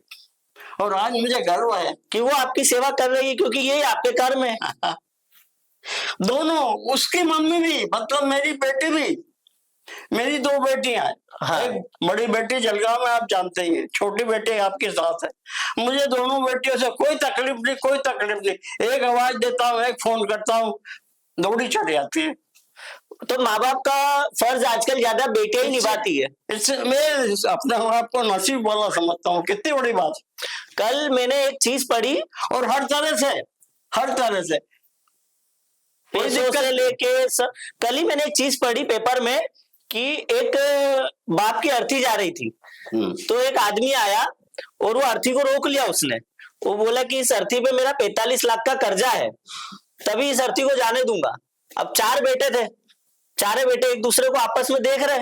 और आज मुझे गर्व है कि वो आपकी सेवा कर रही है, क्योंकि यही आपके कर्म है। दोनों, उसकी मम्मी भी, मतलब मेरी बेटी भी, मेरी दो बेटियां हैं। हाँ। एक बड़ी बेटी जलगांव में, आप जानते ही हैं, छोटी बेटी आपके साथ है। मुझे दोनों बेटियों से कोई तकलीफ नहीं, कोई तकलीफ नहीं। एक आवाज देता हूँ, एक फोन करता हूँ, दौड़ी चढ़ जाती है। तो माँ बाप का फर्ज आजकल ज्यादा बेटे ही निभाती है। इससे मैं अपने आप को नसीब वाला समझता हूँ। कितनी बड़ी बात। कल मैंने एक चीज पढ़ी, और हर तरह से, हर तरह से कोई पैसों दिक्कत से लेके कल ही मैंने एक चीज पढ़ी पेपर में कि एक बाप की अर्थी जा रही थी, तो एक आदमी आया और वो अर्थी को रोक लिया उसने। वो बोला कि इस अर्थी पे मेरा 45 लाख का कर्जा है, तभी इस अर्थी को जाने दूंगा। अब 4 बेटे थे, चारे बेटे एक दूसरे को आपस में देख रहे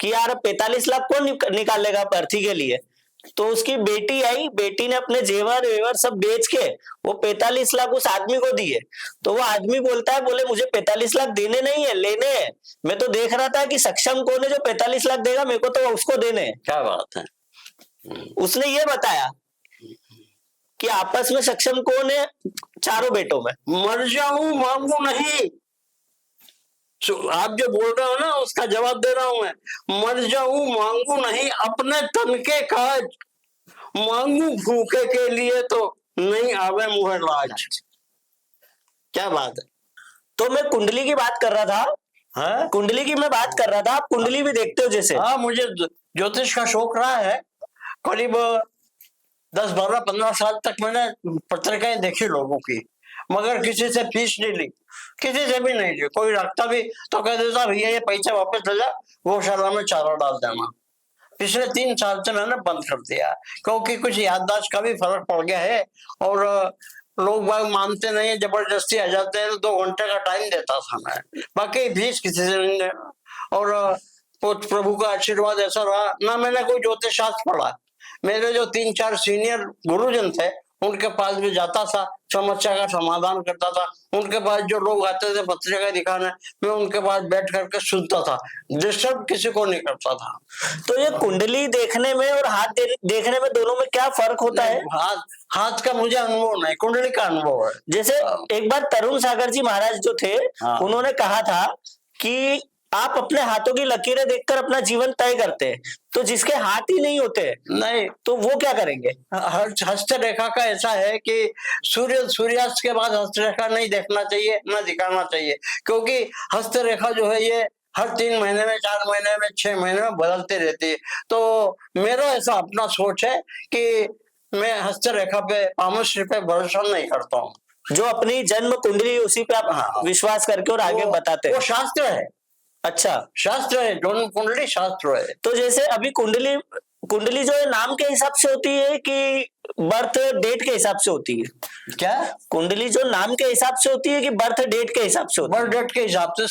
कि यार 45 लाख कौन निकालेगा अर्थी के लिए। तो उसकी बेटी आई, बेटी ने अपने जेवर वेवर सब बेच के वो 45 लाख उस आदमी को दिए। तो वो आदमी बोलता है, बोले मुझे 45 लाख देने नहीं है, लेने हैं। मैं तो देख रहा था कि सक्षम कौन है जो 45 लाख देगा, मेरे को तो उसको देने हैं। क्या बात है। उसने ये बताया कि आपस में सक्षम कौन है चारों बेटों में। मर जाऊं मांगू नहीं, आप जो बोल रहे हो ना उसका जवाब दे रहा हूं मैं। मर जाऊं मांगू नहीं, अपने तन के काज, मांगू भूखे के लिए तो नहीं आवे मुँह लाज। क्या बात है। तो मैं कुंडली की बात कर रहा था, हाँ? कुंडली की मैं बात कर रहा था। आप कुंडली भी देखते हो जैसे? हाँ, मुझे ज्योतिष का शौक रहा है। करीब 10, 12, 15 साल तक मैंने पत्रिकाएं देखी लोगों की, मगर किसी से फीस नहीं ली, किसी से भी नहीं ली। कोई रखता भी तो कह देता भैया ये पैसे वापस ले जा, गौशाला में चारा डाल देना। पिछले 3 साल से मैंने बंद कर दिया, क्योंकि कुछ याददाश्त का भी फर्क पड़ गया है। और लोग बाग मानते नहीं है, जबरदस्ती आ जाते हैं। 2 घंटे का टाइम देता था मैं, बाकी फीस किसी से नहीं देना। और प्रभु का आशीर्वाद ऐसा रहा ना, मैंने कोई ज्योतिष शास्त्र पढ़ा। मेरे जो 3-4 सीनियर गुरुजन थे उनके पास भी जाता था, समस्या का समाधान करता था। उनके पास जो लोग आते थे पत्रिका दिखाने, मैं उनके पास बैठ करके सुनता था, डिस्टर्ब किसी को नहीं करता था। तो ये कुंडली देखने में और हाथ देखने में दोनों में क्या फर्क होता है? हाथ का मुझे अनुभव नहीं, कुंडली का अनुभव है। जैसे एक बार तरुण सागर जी महाराज जो थे, हाँ। उन्होंने कहा था कि आप अपने हाथों की लकीरें देखकर अपना जीवन तय करते हैं, तो जिसके हाथ ही नहीं होते नहीं, तो वो क्या करेंगे? हस्तरेखा का ऐसा है कि सूर्यास्त के बाद हस्तरेखा नहीं देखना चाहिए, ना दिखाना चाहिए, क्योंकि हस्तरेखा जो है ये हर 3 महीने में, 4 महीने में, 6 महीने में बदलती रहती है। तो मेरा ऐसा अपना सोच है कि मैं हस्तरेखा पे, पामश्री पे भरोसा नहीं करता हूँ। जो अपनी जन्म कुंडली उसी पे आप हाँ। विश्वास करके और आगे बताते वो हैं। शास्त्र है। अच्छा, शास्त्र है, जन्म कुंडली शास्त्र है। तो जैसे अभी कुंडली कुंडली जो है नाम के हिसाब से होती है कि बर्थ डेट के हिसाब से होती है? क्या कुंडली जो नाम के हिसाब से होती है कि बर्थ डेट के हिसाब से होती है? बर्थ डेट के हिसाब से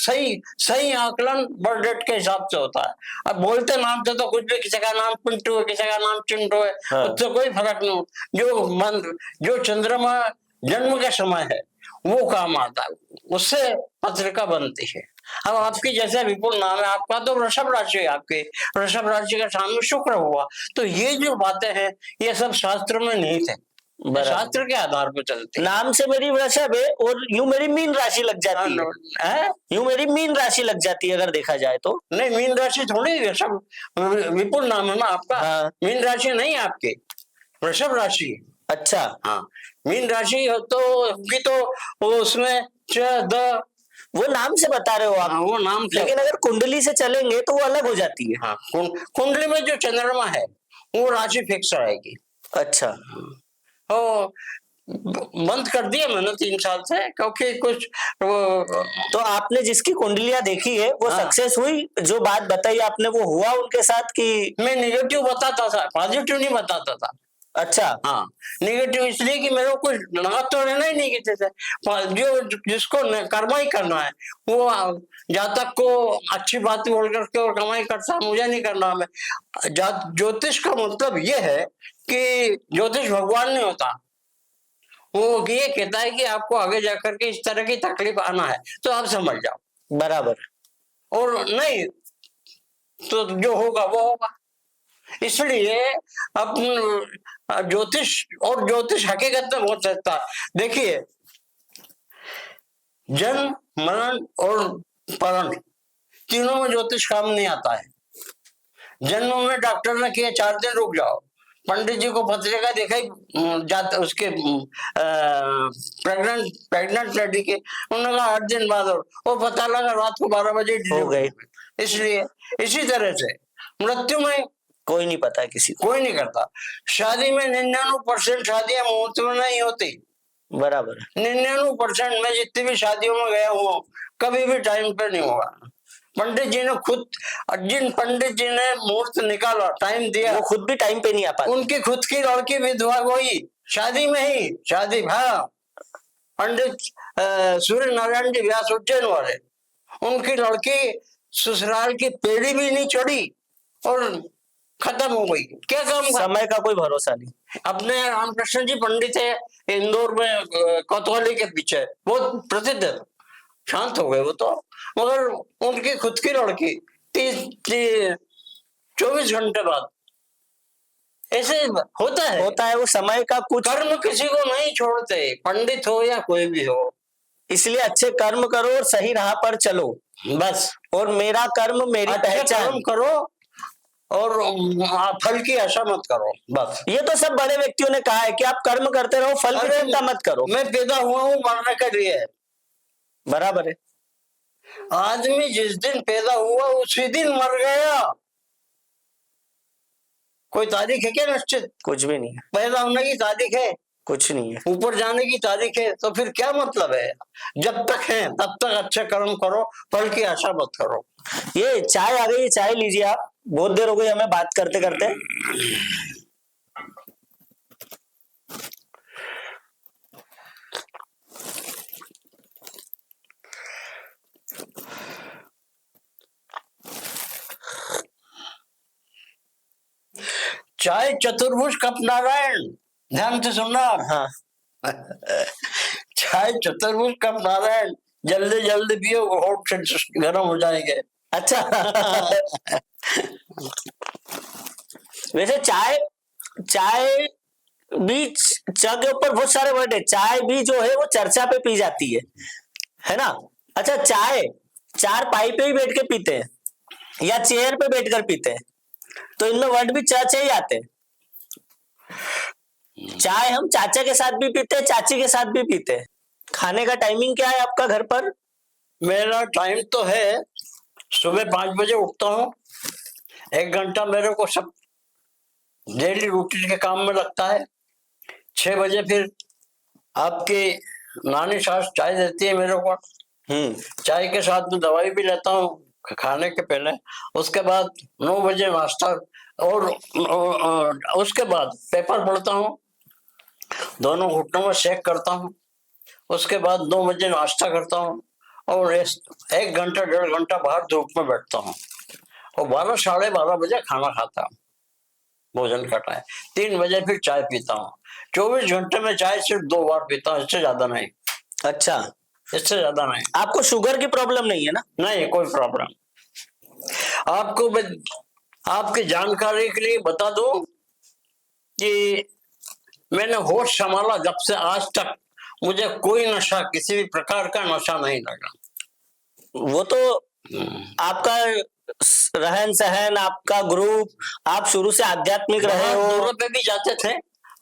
सही आकलन बर्थ डेट के हिसाब से होता है। अब बोलते नाम से तो कुछ भी, किसी का नाम पिंटू है, किसी का नाम चिंटू है, हाँ। उससे कोई फर्क नहीं। जो चंद्रमा जन्म का समय है वो काम आता है, उससे पत्रिका बनती है। अब आपकी जैसे विपुल नाम है, आपका तो वृषभ राशि है, आपके वृषभ राशि का सामने शुक्र हुआ, तो ये जो बातें हैं ये सब शास्त्र में नहीं थे, शास्त्र के आधार पर चलती। नाम से मेरी वृषभ है और यूं मेरी मीन राशि लग जाती है, यूं मेरी मीन राशि लग जाती है अगर देखा जाए तो। नहीं, मीन राशि थोड़ी, वृषभ विपुल नाम है ना आपका। हाँ। मीन राशि नहीं आपकी, वृषभ राशि। अच्छा, हाँ, मीन राशि तो होगी तो वो उसमें वो नाम से बता रहे हो आप। हाँ, वो नाम से। लेकिन अगर कुंडली से चलेंगे तो वो अलग हो जाती है। हाँ, कुंडली में जो चंद्रमा है वो राशि फिक्स रहेगी। अच्छा, तो बंद कर दिया मैंने 3 साल से, क्योंकि कुछ तो आपने जिसकी कुंडलियां देखी है वो हाँ। सक्सेस हुई? जो बात बताई आपने वो हुआ उनके साथ कि? मैं निगेटिव बताता था, पॉजिटिव नहीं बताता था। अच्छा, हाँ, निगेटिव इसलिए कि मेरे को कुछ लगा तो लेना ही नहीं किसी से। जो जिसको कर्मा ही करना है वो जातक को अच्छी बात बोल करके और कमाई करता है, मुझे नहीं करना। मैं ज्योतिष का मतलब ये है कि ज्योतिष भगवान नहीं होता, वो ये कहता है कि आपको आगे जाकर के इस तरह की तकलीफ आना है तो आप समझ जाओ, बराबर। और नहीं तो जो होगा वो होगा। इसलिए अपन ज्योतिष हकीकत में बहुत सकता है। देखिए, जन्म, मरण और परण तीनों में ज्योतिष काम नहीं आता है। जन्म में डॉक्टर ने किया 4 दिन रुक जाओ, पंडित जी को पत्रिका दिखाई जाते उसके प्रेग्नेंट लेडी के, उन्होंने कहा 8 दिन बाद, और वो पता लगा रात को 12 बजे हो गए। इसलिए इसी तरह से मृत्यु में कोई नहीं पता है किसी को, कोई नहीं करता। शादी में 99% शादियां मुहूर्त में नहीं होती। बराबर है। 99% में जितनी भी शादियों में गया हूँ कभी भी टाइम पे नहीं हुआ। पंडित जी ने खुद, जिन पंडित जी ने मुहूर्त निकाला, टाइम दिया, वो खुद भी टाइम पे नहीं आ पाते। उनकी खुद की लड़की विधवा हुई शादी में ही। शादी, हाँ, पंडित सूर्य नारायण जी व्यास उज्जैन वाले, उनकी लड़की ससुराल की पेड़ी भी नहीं चढ़ी और खत्म हो गई। क्या काम कर? समय का कोई भरोसा नहीं। अपने रामकृष्ण जी पंडित है इंदौर में, कोतवाली के पीछे, बहुत प्रसिद्ध है, शांत हो गए वो तो, मगर उनकी खुद की लड़की 24 घंटे बाद, ऐसे होता है वो समय का कुछ। कर्म किसी को नहीं छोड़ते, पंडित हो या कोई भी हो। इसलिए अच्छे कर्म करो और सही राह पर चलो बस, और मेरा कर्म मेरी अच्छे पहचान कर्म करो और फल की आशा मत करो। बस, ये तो सब बड़े व्यक्तियों ने कहा है कि आप कर्म करते रहो, फल की चिंता मत करो। मैं पैदा हुआ हूँ मरने के लिए। बराबर है। आदमी जिस दिन पैदा हुआ उसी दिन मर गया। कोई तारीख है क्या निश्चित? कुछ भी नहीं है। पैदा होने की तारीख है? कुछ नहीं है। ऊपर जाने की तारीख है? तो फिर क्या मतलब है? जब तक है तब तक अच्छे कर्म करो, फल की आशा मत करो। ये चाय आ गई, चाय लीजिए आप, बहुत देर हो गई हमें बात करते करते। चाय चतुर्भुज कप नारायण, ध्यान से सुनना। हाँ। चाय चतुर्भुज कप नारायण, जल्दी जल्दी पियो, होठ गर्म हो जाएंगे। अच्छा। वैसे चाय भी चा के ऊपर बहुत सारे वर्ड है। चाय भी जो है वो चर्चा पे पी जाती है ना। अच्छा, चाय 4 पाई पे ही बैठ के पीते हैं या चेयर पे बैठकर पीते हैं, तो इनमें वर्ड भी चा ही आते हैं। चाय हम चाचा के साथ भी पीते हैं, चाची के साथ भी पीते हैं। खाने का टाइमिंग क्या है आपका घर पर? मेरा टाइम तो है, सुबह 5 बजे उठता हूँ, 1 घंटा मेरे को सब डेली रूटीन के काम में लगता है। 6 बजे फिर आपकी नानी सास चाय देती है मेरे को, चाय के साथ में दवाई भी लेता हूँ खाने के पहले। उसके बाद 9 बजे नाश्ता, और उसके बाद पेपर पढ़ता हूँ, दोनों घुटनों में शेक करता हूँ। उसके बाद 9 बजे नाश्ता करता हूँ और 1 घंटा 1.5 घंटा बाहर धूप में बैठता हूँ, और 12 साढ़े 12 बजे खाना खाता हूँ, भोजन का टाइम। 3 बजे फिर चाय पीता हूँ। 24 घंटे में चाय सिर्फ 2 बार पीता हूँ, इससे ज्यादा नहीं। अच्छा, इससे ज्यादा नहीं। आपको शुगर की प्रॉब्लम नहीं है ना? नहीं, कोई प्रॉब्लम। आपको मैं आपकी जानकारी के लिए बता दूं कि मैंने होश संभाला जब से आज तक मुझे कोई नशा, किसी भी प्रकार का नशा नहीं लगा। वो तो आपका रहन सहन, आपका ग्रुप, आप शुरू से आध्यात्मिक रहे हो। दौरे पे भी जाते थे,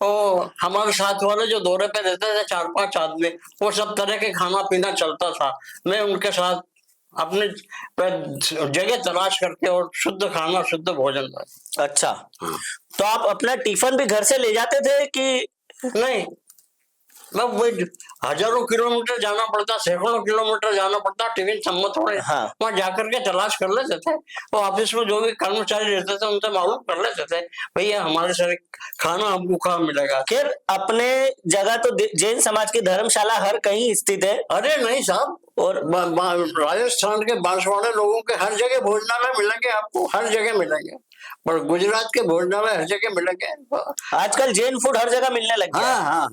और हमारे साथ वाले जो दौरे पे रहते थे 4-5 आदमी, वो सब तरह के खाना पीना चलता था। मैं उनके साथ अपने जगह तलाश करके और शुद्ध खाना, शुद्ध भोजन। अच्छा, तो आप अपना टिफिन भी घर से ले जाते थे कि नहीं? मैं हजारों किलोमीटर जाना पड़ता, सैकड़ों किलोमीटर जाना पड़ता, टिफिन सम्मत थोड़े। हाँ। वहां जाकर के तलाश कर लेते थे, और ऑफिस में जो भी कर्मचारी रहते थे उनसे मालूम कर लेते थे, भैया हमारे सारे खाना हमको कहाँ मिलेगा। खैर, अपने जगह तो जैन समाज की धर्मशाला हर कहीं स्थित है। अरे नहीं साहब, और राजस्थान के बांसवाड़े लोगों के हर जगह भोजनालय मिलेंगे, आपको हर जगह मिलेंगे, पर गुजरात के भोजनालय हर जगह मिलेंगे। आजकल जैन फूड हर जगह मिलने लग गया। हाँ,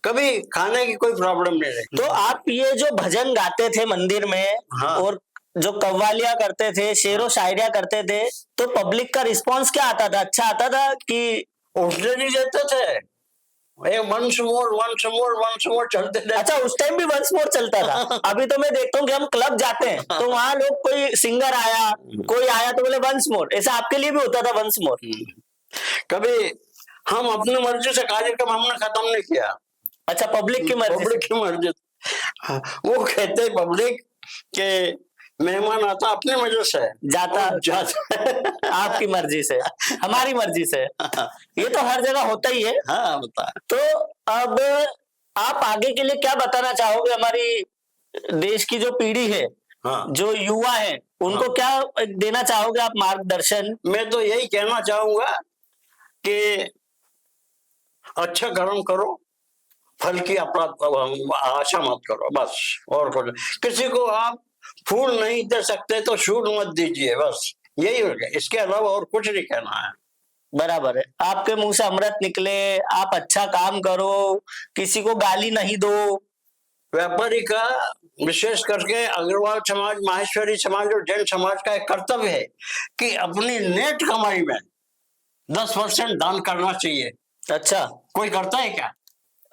कभी खाने की कोई प्रॉब्लम नहीं रही। तो आप ये जो भजन गाते थे मंदिर में, हाँ। और जो कव्वालियां करते थे, शेरो शायरिया करते थे, तो पब्लिक का रिस्पांस क्या आता था? अच्छा आता था कि उठने नहीं देते थे, वंस मोर चलते थे। अच्छा, उस टाइम भी वंस मोर चलता था। अभी तो मैं देखता हूँ कि हम क्लब जाते हैं तो वहां लोग, कोई सिंगर आया, कोई आया तो बोले वंस मोर। ऐसा आपके लिए भी होता था वंस मोर? कभी हम अपनी मर्जी से कार्यक्रम हमने खत्म नहीं किया। अच्छा, पब्लिक की मर्जी पब्लिक से। की मर्जी हाँ, वो कहते पब्लिक के मेहमान आता अपनी वजह से जाता और जाता आपकी मर्जी से, हमारी मर्जी से। ये तो हर जगह होता ही है। हाँ बता। तो अब आप आगे के लिए क्या बताना चाहोगे? हमारी देश की जो पीढ़ी है, हाँ जो युवा है, उनको क्या देना चाहोगे आप मार्गदर्शन? मैं तो यही कहना चाहूंगा कि अच्छा कर्म करो, फल की अपना आशा मत करो, बस। और कुछ किसी को आप फूल नहीं दे सकते तो छूट मत दीजिए, बस यही हो गया। इसके अलावा और कुछ नहीं कहना है। बराबर है। आपके मुंह से अमृत निकले, आप अच्छा काम करो, किसी को गाली नहीं दो। व्यापारी का विशेष करके अग्रवाल समाज, माहेश्वरी समाज और जैन समाज का एक कर्तव्य है कि अपनी नेट कमाई में 10% दान करना चाहिए। अच्छा, कोई करता है क्या?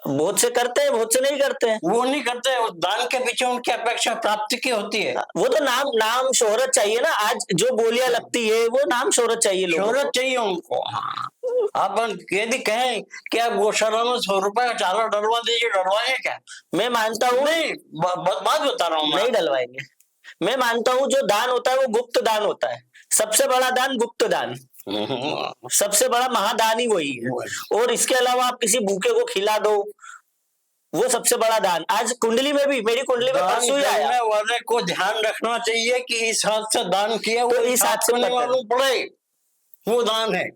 बहुत से करते हैं, बहुत से नहीं करते हैं। वो नहीं करते। उस दान के पीछे उनकी अपेक्षा प्राप्ति की होती है। वो तो नाम नाम शोहरत चाहिए ना। आज जो बोलियां लगती है वो नाम शोहरत चाहिए लोगों शोहरत को। चाहिए उनको। हाँ, अपन यदि कहें कि आप गौशाला में 100 रुपए का चारा डलवा दीजिए, डलवाएंगे क्या? मैं मानता हूँ नहीं, बात बता रहा हूँ मैं। नहीं डलवाएंगे। मैं मानता हूँ जो दान होता है वो गुप्त दान होता है। सबसे बड़ा दान गुप्त दान, सबसे बड़ा महादान ही वही है। और इसके अलावा आप किसी भूखे को खिला दो, वो सबसे बड़ा दान। आज कुंडली में भी, मेरी कुंडली में दान परसों ही आया। करने वाले को ध्यान रखना चाहिए कि इस हाथ से दान किया, तो वो इस हाथ से नहीं पकड़। मालूम पड़े वो दान है।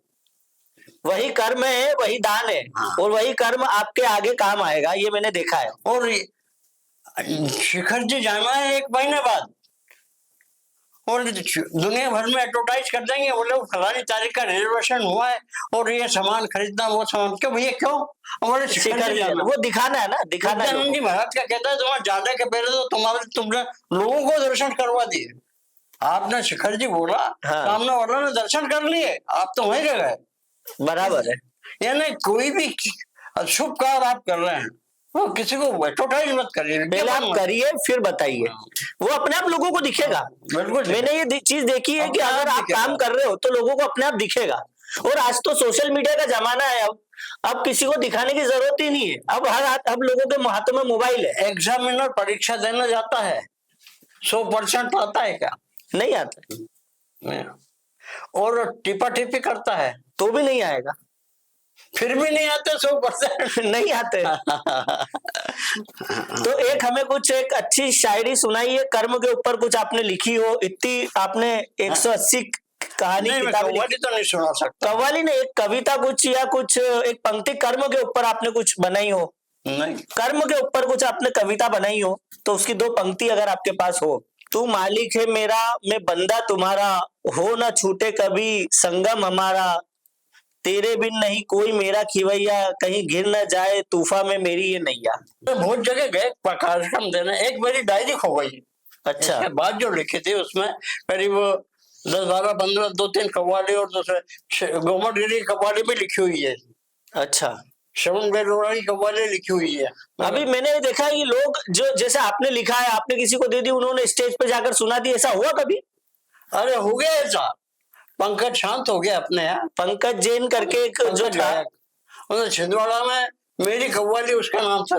वही कर्म है, वही दान है। हाँ। और वही कर्म आपके आगे काम आएगा, ये मैंने देखा है। और शिखर जी जाना है 1 महीने बाद, और दुनिया भर में एडवर्टाइज कर देंगे, बोले फलानी तारीख का रिजर्वेशन हुआ है और ये सामान खरीदना, वो सामान। क्यों भैया, क्यों? हमारे शिखर जी जाना। वो दिखाना है ना, दिखाना है नित्यानंद लोगों जी को। महाराज का कहता है तुम्हारे जाने के पहले तो तुमने लोगों को दर्शन करवा दिए। आपने शिखर जी बोला, हाँ। सामने वालों ने दर्शन कर लिए, आप तो वहीं रह गए। बराबर है। यानी कोई भी शुभ कार्य आप कर रहे हैं, वो किसी को एडवर्टाइज मत करिए, पहले आप करिए फिर बताइए, वो अपने आप लोगों को दिखेगा। बिल्कुल। मैंने ये चीज देखी है कि अपने आप अगर आप दिखेगा। काम कर रहे हो तो लोगों को अपने आप दिखेगा। और आज तो सोशल मीडिया का जमाना है। अब किसी को दिखाने की जरूरत ही नहीं है। अब लोगों के हाथों में मोबाइल है। एग्जामिनर परीक्षा देने जाता है, 100% आता है क्या? नहीं आता, नहीं। और टिपा टिपी करता है तो भी नहीं आएगा। फिर भी नहीं आते 100%। नहीं आते। तो एक हमें कुछ एक अच्छी शायरी सुनाइए, कर्म के ऊपर कुछ आपने लिखी हो। इतनी आपने 180 कहानी नहीं, मैं किताबें कव्वाली तो नहीं सुना सकता। कव्वाली ने एक कविता कुछ, या कुछ एक पंक्ति कर्म के ऊपर आपने कुछ बनाई हो, नहीं। कर्म के ऊपर कुछ आपने कविता बनाई हो, तो उसकी 2 पंक्ति अगर आपके पास हो। तू मालिक है मेरा, मैं बंदा तुम्हारा, हो न छूटे कभी संगम हमारा, तेरे बिन नहीं कोई मेरा खिवैया, कहीं गिर न जाए तूफा में मेरी ये नैया। मैं बहुत जगह गए कार्यक्रम देने, एक मेरी डायरी खो गई। अच्छा, इसके बाद जो लिखी थी उसमें करीब 10, 12, 15, 2-3 कव्वाली और दूसरे गोमटगिरी कव्वाली भी लिखी हुई है। अच्छा। श्रवण बेलोरा की कव्वाली लिखी हुई है। अभी मैंने देखा है कि लोग जो जैसे आपने लिखा है, आपने किसी को दे दी, उन्होंने स्टेज पे जाकर सुना दी, ऐसा हुआ कभी? अरे हो गया ऐसा, पंकज शांत हो गया अपने यहाँ। पंकज जैन करके एक जो था, उन्होंने छिंदवाड़ा में मेरी कव्वाली उसका नाम था।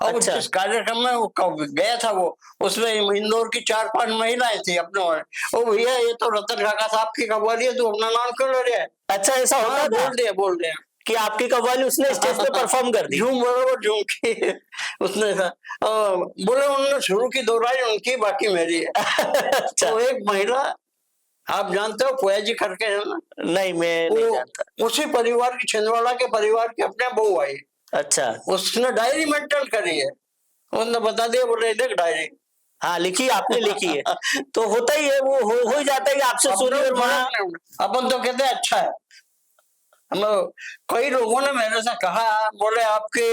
और अच्छा। जिस कार्यक्रम में वो गया था, वो उसमें इंदौर की 4-5 महिलाएं थी अपने। ओ भैया, ये तो रतन काका साहब की कव्वाली है, तू अपना नाम क्यों ले रहा है? अच्छा, ऐसा होता हाँ, था बोल दिया कि आपकी कव्वाली उसने स्टेज पे परफॉर्म कर दी। झूम बराबर झूम की उसने बोले उन्होंने शुरू की 2 लाइन उनकी, बाकी मेरी है। अच्छा। तो एक महिला, आप जानते हो पोया जी करके है ना? नहीं, मैं नहीं जानता। उसी परिवार की, छिंदवाड़ा के परिवार की अपने बहू आई। अच्छा। उसने डायरी मेंटेन करी है, उन्होंने बता दिया, बोले देख डायरी। हाँ, लिखी आपने, लिखी है तो होता ही है, वो हो ही जाता है कि आपसे सुनी और वहां। अपन तो कहते हैं अच्छा है, कई लोगों ने मेरे से कहा, बोले आपके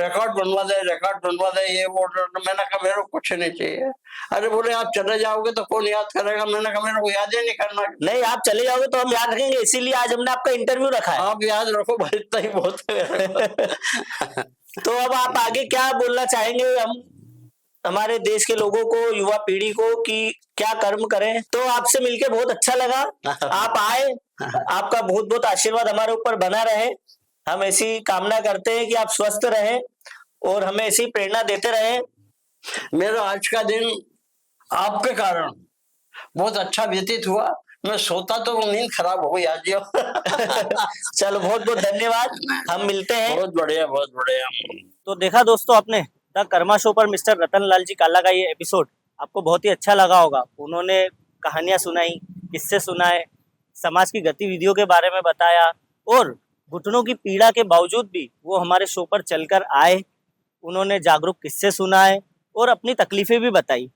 रिकॉर्ड बनवा दे ये वो। मैंने कहा मेरे को कुछ नहीं चाहिए। अरे बोले आप चले जाओगे तो कौन याद करेगा। मैंने कहा मेरे को याद ही नहीं करना। नहीं, आप चले जाओगे तो हम याद रखेंगे, इसीलिए आज हमने आपका इंटरव्यू रखा है। आप याद रखो भाई, इतना ही बहुत है। तो अब आप आगे क्या बोलना चाहेंगे हम हमारे देश के लोगों को, युवा पीढ़ी को, कि क्या कर्म करें? तो आपसे मिलके बहुत अच्छा लगा, आप आए, आपका बहुत बहुत आशीर्वाद हमारे ऊपर बना रहे। हम ऐसी कामना करते हैं कि आप स्वस्थ रहें और हमें ऐसी प्रेरणा देते रहें। मेरा आज का दिन आपके कारण बहुत अच्छा व्यतीत हुआ। मैं सोता तो नींद खराब हो गई आज। चलो, बहुत बहुत धन्यवाद, हम मिलते हैं। बहुत बढ़िया, बहुत बढ़िया। तो देखा दोस्तों आपने, द कर्मा शो पर मिस्टर रतन लाल जी काला का ये एपिसोड आपको बहुत ही अच्छा लगा होगा। उन्होंने कहानियां सुनाई, किस्से सुनाए, समाज की गतिविधियों के बारे में बताया और घुटनों की पीड़ा के बावजूद भी वो हमारे शो पर चलकर आए। उन्होंने जागरूक किस्से सुनाए और अपनी तकलीफें भी बताई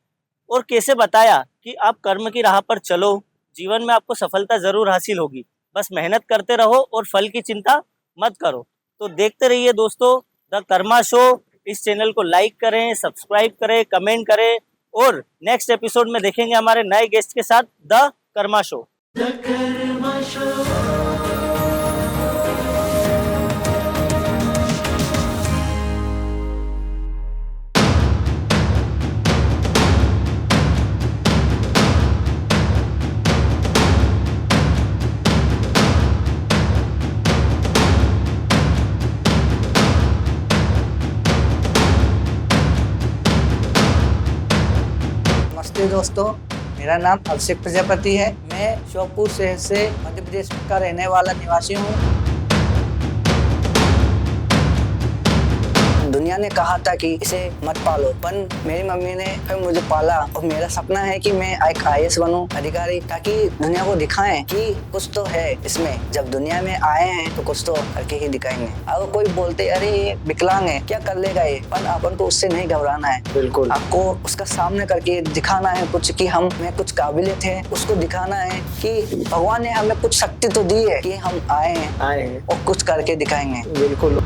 और कैसे बताया कि आप कर्म की राह पर चलो, जीवन में आपको सफलता जरूर हासिल होगी, बस मेहनत करते रहो और फल की चिंता मत करो। तो देखते रहिए दोस्तों द कर्मा शो। इस चैनल को लाइक करें, सब्सक्राइब करें, कमेंट करें और नेक्स्ट एपिसोड में देखेंगे हमारे नए गेस्ट के साथ द कर्मा शो। नमस्ते दोस्तों, मेरा नाम अभिषेक प्रजापति है। मैं श्योपुर शहर से मध्य प्रदेश का रहने वाला निवासी हूँ। दुनिया ने कहा था कि इसे मत पालो, पर मेरी मम्मी ने फिर मुझे पाला और मेरा सपना है कि मैं एक IAS बनूं, अधिकारी, ताकि दुनिया को दिखाएं कि कुछ तो है इसमें। जब दुनिया में आए हैं तो कुछ तो करके ही दिखाएंगे। अगर कोई बोलते अरे ये विकलांग है, क्या कर लेगा ये, पर अपन को उससे नहीं घबराना है। बिल्कुल, आपको उसका सामने करके दिखाना है कुछ, कि हम में कुछ काबिलियत है, उसको दिखाना है कि भगवान ने हमें कुछ शक्ति तो दी है कि हम आए हैं और कुछ करके दिखाएंगे। बिल्कुल।